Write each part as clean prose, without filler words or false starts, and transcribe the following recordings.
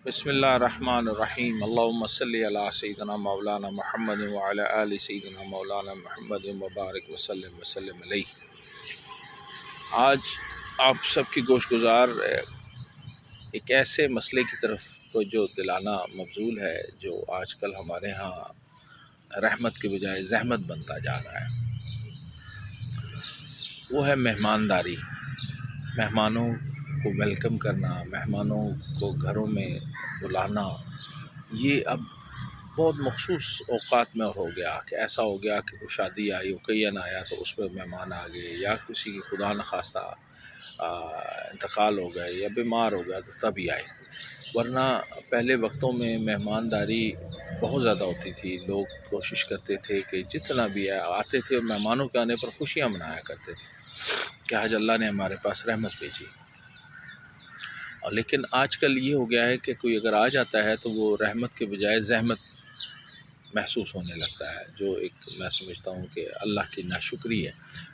بسم اللہ الرحمن الرحیم اللہم صلی علی سیدنا مولانا محمد وعلی آل سیدنا مولانا محمد مبارک وسلم علیہ۔ آج آپ سب کی گوش گزار ایک ایسے مسئلے کی طرف توجہ دلانا مبذول ہے جو آج کل ہمارے ہاں رحمت کے بجائے زحمت بنتا جا رہا ہے۔ وہ ہے مہمانداری، مہمانوں کو ویلکم کرنا، مہمانوں کو گھروں میں بلانا۔ یہ اب بہت مخصوص اوقات میں ہو گیا کہ ایسا ہو گیا کہ کوئی شادی آئی، اوکیزن آیا تو اس پہ مہمان آ گئے، یا کسی کی خدا نخواستہ انتقال ہو گئے یا بیمار ہو گیا تو تبھی آئے، ورنہ پہلے وقتوں میں مہمانداری بہت زیادہ ہوتی تھی۔ لوگ کوشش کرتے تھے کہ جتنا بھی آتے تھے اور مہمانوں کے آنے پر خوشیاں منایا کرتے تھے کہ آج اللہ نے ہمارے پاس رحمت بھیجی۔ اور لیکن آج کل یہ ہو گیا ہے کہ کوئی اگر آ جاتا ہے تو وہ رحمت کے بجائے زحمت محسوس ہونے لگتا ہے، جو ایک میں سمجھتا ہوں کہ اللہ کی ناشکری ہے۔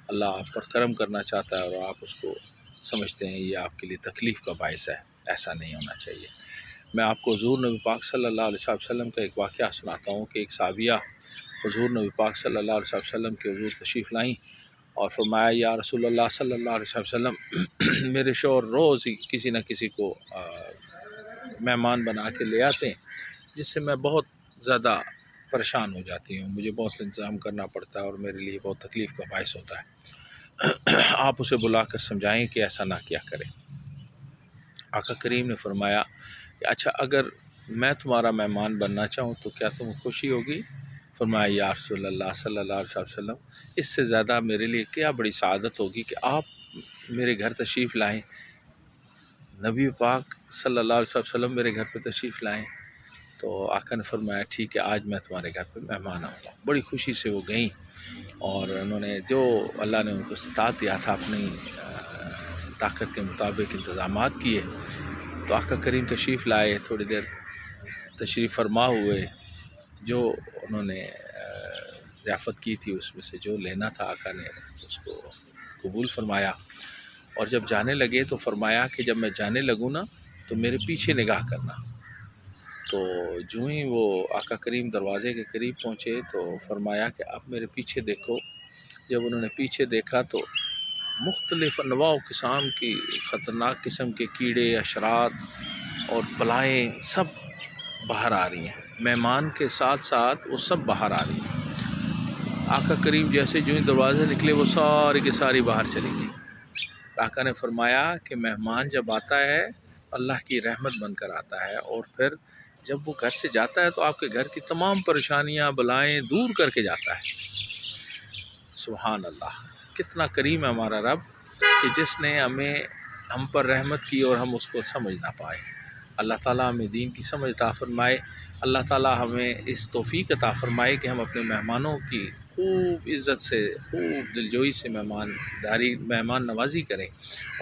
اللہ آپ پر کرم کرنا چاہتا ہے اور آپ اس کو سمجھتے ہیں یہ آپ کے لیے تکلیف کا باعث ہے۔ ایسا نہیں ہونا چاہیے۔ میں آپ کو حضور نبی پاک صلی اللہ علیہ وسلم کا ایک واقعہ سناتا ہوں کہ ایک صحابیہ حضور نبی پاک صلی اللہ علیہ وسلم کے حضور تشریف لائیں اور فرمایا یا رسول اللہ صلی اللہ علیہ وسلم، میرے شوہر روز ہی کسی نہ کسی کو مہمان بنا کے لے آتے ہیں، جس سے میں بہت زیادہ پریشان ہو جاتی ہوں، مجھے بہت انتظام کرنا پڑتا ہے اور میرے لیے بہت تکلیف کا باعث ہوتا ہے۔ آپ اسے بلا کر سمجھائیں کہ ایسا نہ کیا کریں۔ آقا کریم نے فرمایا کہ اچھا اگر میں تمہارا مہمان بننا چاہوں تو کیا تمہیں خوشی ہوگی؟ فرمایا یا رسول اللہ صلی اللہ علیہ وسلم، اس سے زیادہ میرے لیے کیا بڑی سعادت ہوگی کہ آپ میرے گھر تشریف لائیں، نبی پاک صلی اللہ علیہ وسلم میرے گھر پہ تشریف لائیں۔ تو آقا نے فرمایا ٹھیک ہے، آج میں تمہارے گھر پہ مہمان آؤں گا۔ بڑی خوشی سے وہ گئیں اور انہوں نے جو اللہ نے ان کو استطاعت دیا تھا اپنی طاقت کے مطابق انتظامات کیے۔ تو آقا کریم تشریف لائے، تھوڑی دیر تشریف فرما ہوئے، جو انہوں نے ضیافت کی تھی اس میں سے جو لینا تھا آقا نے اس کو قبول فرمایا، اور جب جانے لگے تو فرمایا کہ جب میں جانے لگوں نا تو میرے پیچھے نگاہ کرنا۔ تو جو ہی وہ آقا کریم دروازے کے قریب پہنچے تو فرمایا کہ اب میرے پیچھے دیکھو۔ جب انہوں نے پیچھے دیکھا تو مختلف انواع و اقسام کی خطرناک قسم کے کیڑے، حشرات اور بلائیں سب باہر آ رہی ہیں، مہمان کے ساتھ ساتھ وہ سب باہر آ رہی ہیں۔ آقا کریم جیسے جو ہی دروازے نکلے وہ ساری کی ساری باہر چلی گئی۔ آقا نے فرمایا کہ مہمان جب آتا ہے اللہ کی رحمت بن کر آتا ہے، اور پھر جب وہ گھر سے جاتا ہے تو آپ کے گھر کی تمام پریشانیاں بلائیں دور کر کے جاتا ہے۔ سبحان اللہ، کتنا کریم ہے ہمارا رب کہ جس نے ہم پر رحمت کی اور ہم اس کو سمجھ نہ پائے۔ اللہ تعالیٰ ہمیں دین کی سمجھ عطا فرمائے۔ اللہ تعالیٰ ہمیں اس توفیق عطا فرمائے کہ ہم اپنے مہمانوں کی خوب عزت سے، خوب دلجوئی سے مہمان نوازی کریں،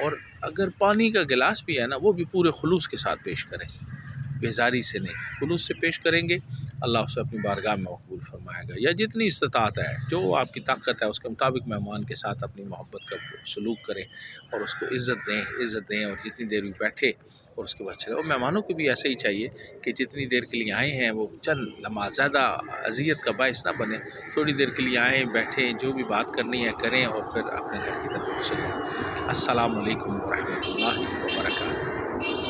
اور اگر پانی کا گلاس بھی ہے نا وہ بھی پورے خلوص کے ساتھ پیش کریں، بیزاری سے نہیں، خلوص سے پیش کریں گے اللہ اسے اپنی بارگاہ میں مقبول فرمائے گا۔ یا جتنی استطاعت ہے، جو آپ کی طاقت ہے اس کے مطابق مہمان کے ساتھ اپنی محبت کا سلوک کریں اور اس کو عزت دیں اور جتنی دیر بھی بیٹھے اور اس کے بعد چلے۔ اور مہمانوں کو بھی ایسا ہی چاہیے کہ جتنی دیر کے لیے آئے ہیں وہ چند لمحات، زیادہ اذیت کا باعث نہ بنے، تھوڑی دیر کے لیے آئیں، بیٹھیں، جو بھی بات کرنی ہے کریں اور پھر اپنے گھر کی طرف چلیں۔ السلام علیکم ورحمۃ اللہ وبرکاتہ۔